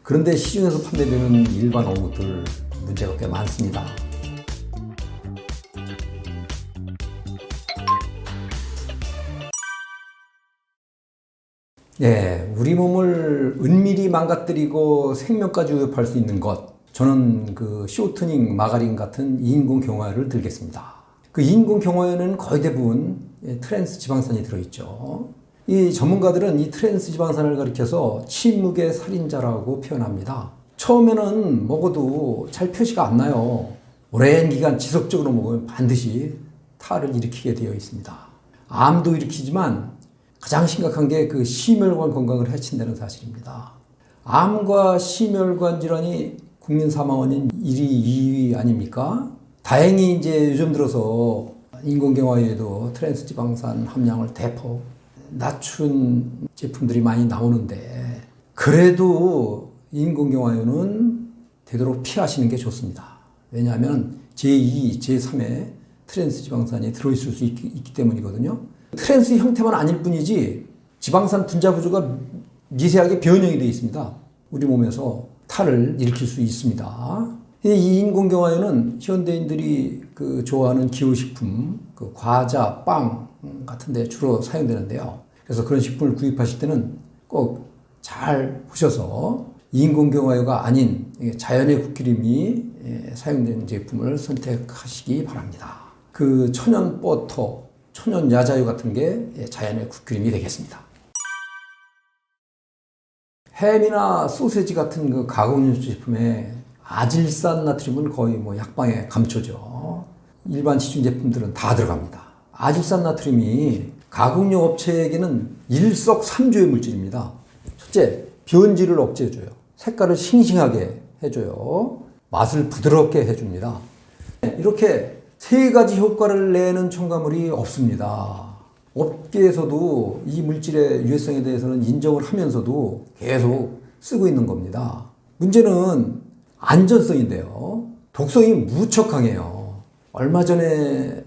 그런데 시중에서 판매되는 일반 어묵들 문제가 꽤 많습니다. 우리 몸을 은밀히 망가뜨리고 생명까지 위협할 수 있는 것. 저는 그 쇼트닝 마가린 같은 인공 경화제를 들겠습니다. 그 인공 경화제는 거의 대부분 트랜스 지방산이 들어있죠. 이 전문가들은 이 트랜스 지방산을 가리켜서 침묵의 살인자라고 표현합니다. 처음에는 먹어도 잘 표시가 안 나요. 오랜 기간 지속적으로 먹으면 반드시 탈을 일으키게 되어 있습니다. 암도 일으키지만 가장 심각한 게 그 심혈관 건강을 해친다는 사실입니다. 암과 심혈관 질환이 국민 사망 원인 1위, 2위 아닙니까? 다행히 이제 요즘 들어서 인공경화에도 트랜스 지방산 함량을 대폭 낮춘 제품들이 많이 나오는데, 그래도 인공경화에는 되도록 피하시는 게 좋습니다. 왜냐하면 제2, 제3의 트랜스 지방산이 들어있을 수 있기 때문이거든요. 트랜스 형태만 아닐 뿐이지 지방산 분자 구조가 미세하게 변형이 되어 있습니다. 우리 몸에서 탈을 일으킬 수 있습니다. 이 인공경화에는 현대인들이 그 좋아하는 기호식품, 그 과자, 빵 같은 데 주로 사용되는데요. 그래서 그런 식품을 구입하실 때는 꼭 잘 보셔서 인공경화제가 아닌 자연의 국기름이 사용된 제품을 선택하시기 바랍니다. 그 천연 버터, 천연 야자유 같은 게 자연의 국기름이 되겠습니다. 햄이나 소세지 같은 그 가공육 제품에 아질산 나트륨은 거의 뭐 약방에 감초죠. 일반 시중 제품들은 다 들어갑니다. 아질산 나트륨이 가공육 업체에게는 일석삼조의 물질입니다. 첫째, 변질을 억제해줘요. 색깔을 싱싱하게 해줘요. 맛을 부드럽게 해줍니다. 이렇게 세 가지 효과를 내는 첨가물이 없습니다. 업계에서도 이 물질의 유해성에 대해서는 인정을 하면서도 계속 쓰고 있는 겁니다. 문제는 안전성인데요. 독성이 무척 강해요. 얼마 전에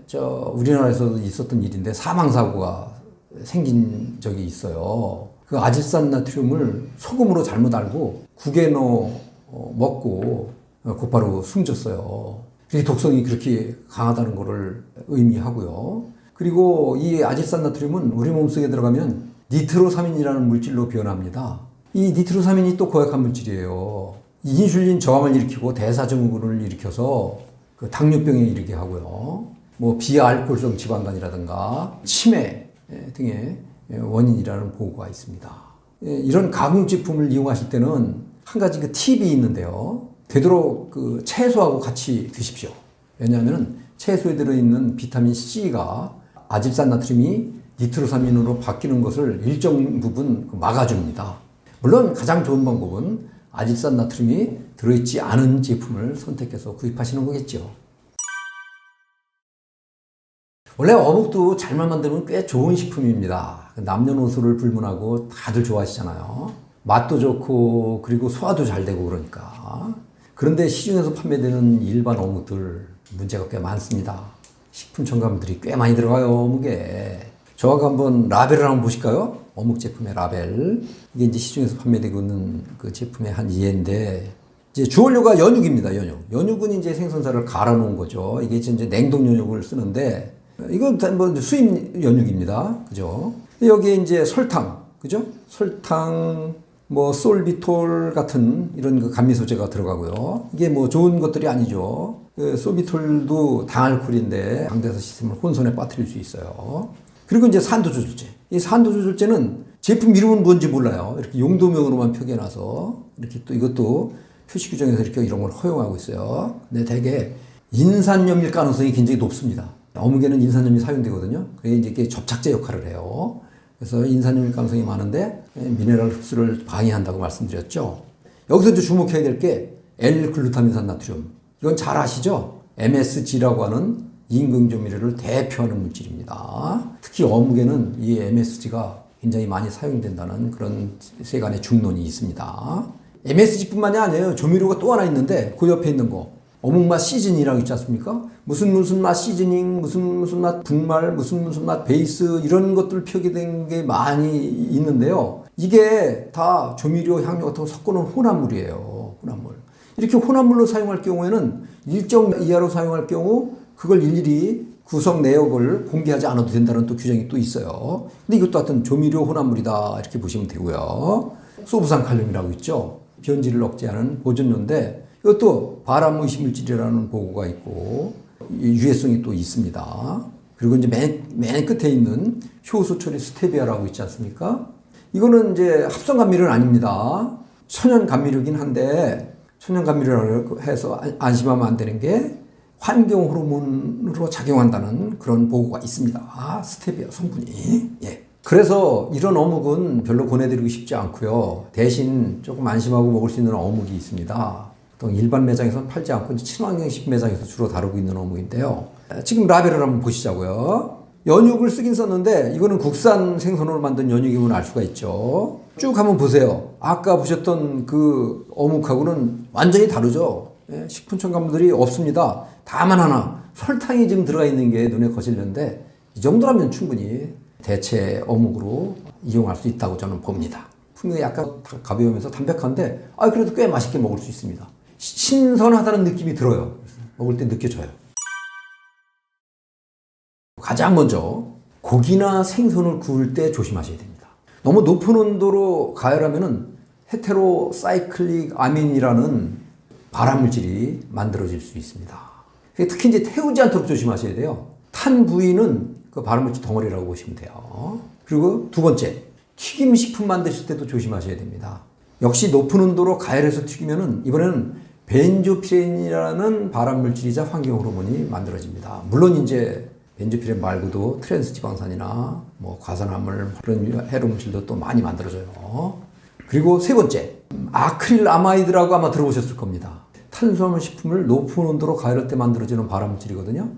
우리나라에서도 있었던 일인데 사망사고가 생긴 적이 있어요. 그 아질산 나트륨을 소금으로 잘못 알고 국에 넣어 먹고 곧바로 숨졌어요. 이 독성이 그렇게 강하다는 것을 의미하고요. 그리고 이 아질산 나트륨은 우리 몸속에 들어가면 니트로사민이라는 물질로 변합니다. 이 니트로사민이 또 고약한 물질이에요. 인슐린 저항을 일으키고 대사증후군을 일으켜서 그 당뇨병에 이르게 하고요. 뭐 비알코올성 지방간이라든가 치매 등의 원인이라는 보고가 있습니다. 이런 가공 제품을 이용하실 때는 한 가지 그 팁이 있는데요. 되도록 그 채소하고 같이 드십시오. 왜냐하면 채소에 들어있는 비타민 C가 아질산 나트륨이 니트로사민으로 바뀌는 것을 일정 부분 막아줍니다. 물론 가장 좋은 방법은 아질산 나트륨이 들어있지 않은 제품을 선택해서 구입하시는 거겠죠. 원래 어묵도 잘만 만들면 꽤 좋은 식품입니다. 남녀노소를 불문하고 다들 좋아하시잖아요. 맛도 좋고 그리고 소화도 잘 되고 그러니까. 그런데 시중에서 판매되는 일반 어묵들 문제가 꽤 많습니다. 식품 첨가물들이 꽤 많이 들어가요, 어묵에. 저하고 한번 라벨을 한번 보실까요? 어묵 제품의 라벨. 이게 이제 시중에서 판매되고 있는 그 제품의 한 이해인데, 이제 주원료가 연육입니다, 연육. 연육은 이제 생선살을 갈아 놓은 거죠. 이게 이제 냉동 연육을 쓰는데, 이건 뭐 수입 연육입니다. 그죠? 여기에 이제 설탕, 그죠? 설탕, 뭐 솔비톨 같은 이런 그 감미 소재가 들어가고요. 이게 뭐 좋은 것들이 아니죠. 그 솔비톨도 당알코올인데 당대사 시스템을 혼선에 빠뜨릴 수 있어요. 그리고 이제 산도 조절제. 이 산도 조절제는 제품 이름은 뭔지 몰라요. 이렇게 용도명으로만 표기해놔서 이렇게 또 이것도 표시 규정에서 이렇게 이런 걸 허용하고 있어요. 근데 대개 인산염일 가능성이 굉장히 높습니다. 어묵에는 인산염이 사용되거든요. 그게 이제 이게 접착제 역할을 해요. 그래서 인산염일 가능성이 많은데 미네랄 흡수를 방해한다고 말씀드렸죠. 여기서 이제 주목해야 될 게 L글루타민산 나트륨. 이건 잘 아시죠? MSG라고 하는 인공조미료를 대표하는 물질입니다. 특히 어묵에는 이 MSG가 굉장히 많이 사용된다는 그런 세간의 중론이 있습니다. MSG뿐만이 아니에요. 조미료가 또 하나 있는데 그 옆에 있는 거. 어묵맛 시즈닝이라고 있지 않습니까? 무슨 맛 시즈닝, 무슨 맛 분말, 무슨 맛 베이스 이런 것들 표기된 게 많이 있는데요. 이게 다 조미료, 향료 같은 거 섞어놓은 혼합물이에요. 혼합물. 이렇게 혼합물로 사용할 경우에는 일정 이하로 사용할 경우 그걸 일일이 구성 내역을 공개하지 않아도 된다는 또 규정이 또 있어요. 근데 이것도 하여튼 조미료 혼합물이다 이렇게 보시면 되고요. 소부산 칼륨이라고 있죠. 변질을 억제하는 보존료인데 이것도 발암 의심 물질이라는 보고가 있고 유해성이 또 있습니다. 그리고 이제 맨 끝에 있는 효소 처리 스테비아라고 있지 않습니까? 이거는 이제 합성 감미료는 아닙니다. 천연 감미료긴 한데 천연 감미료라고 해서 안심하면 안 되는 게 환경 호르몬으로 작용한다는 그런 보고가 있습니다. 스테비아 성분이. 예. 그래서 이런 어묵은 별로 권해드리고 싶지 않고요. 대신 조금 안심하고 먹을 수 있는 어묵이 있습니다. 보통 일반 매장에서는 팔지 않고 친환경식 매장에서 주로 다루고 있는 어묵인데요. 지금 라벨을 한번 보시자고요. 연육을 쓰긴 썼는데 이거는 국산 생선으로 만든 연육임을 알 수가 있죠. 쭉 한번 보세요. 아까 보셨던 그 어묵하고는 완전히 다르죠. 예, 식품 첨가물들이 없습니다. 다만 하나 설탕이 지금 들어가 있는 게 눈에 거슬리는데 이 정도라면 충분히 대체 어묵으로 이용할 수 있다고 저는 봅니다. 풍미가 약간 가벼우면서 담백한데 그래도 꽤 맛있게 먹을 수 있습니다. 신선하다는 느낌이 들어요. 먹을 때 느껴져요. 가장 먼저 고기나 생선을 구울 때 조심하셔야 됩니다. 너무 높은 온도로 가열하면은 헤테로사이클릭 아민이라는 발암물질이 만들어질 수 있습니다. 특히 이제 태우지 않도록 조심하셔야 돼요. 탄 부위는 그 발암물질 덩어리라고 보시면 돼요. 그리고 두 번째, 튀김식품 만드실 때도 조심하셔야 됩니다. 역시 높은 온도로 가열해서 튀기면은 이번에는 벤조피렌이라는 발암물질이자 환경 호르몬이 만들어집니다. 물론 이제 벤조피렌 말고도 트랜스 지방산이나 뭐 과산화물 그런 해로물질도 또 많이 만들어져요. 그리고 세 번째, 아크릴아마이드라고 아마 들어보셨을 겁니다. 탄수화물 식품을 높은 온도로 가열할 때 만들어지는 발암물질이거든요.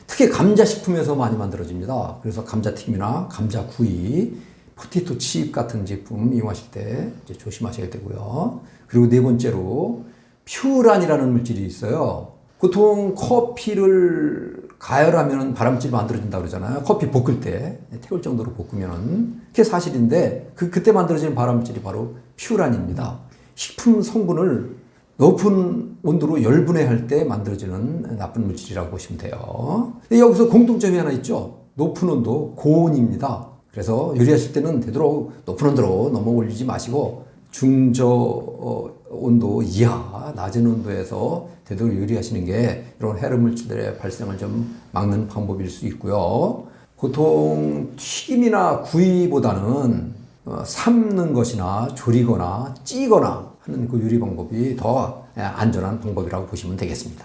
특히 감자식품에서 많이 만들어집니다. 그래서 감자튀김이나 감자구이, 포테이토 칩 같은 제품 이용하실 때 이제 조심하셔야 되고요. 그리고 네 번째로 퓨란이라는 물질이 있어요. 보통 커피를 가열하면 발암물질이 만들어진다고 그러잖아요. 커피 볶을 때 태울 정도로 볶으면은 그게 사실인데 그때 만들어지는 발암물질이 바로 퓨란입니다. 식품 성분을 높은 온도로 열분해할 때 만들어지는 나쁜 물질이라고 보시면 돼요. 여기서 공통점이 하나 있죠. 높은 온도, 고온입니다. 그래서 요리하실 때는 되도록 높은 온도로 너무 올리지 마시고 중저 온도 이하, 낮은 온도에서 되도록 요리하시는 게 이런 해로물질들의 발생을 좀 막는 방법일 수 있고요. 보통 튀김이나 구이보다는 삶는 것이나 조리거나 찌거나 하는 그 요리 방법이 더 안전한 방법이라고 보시면 되겠습니다.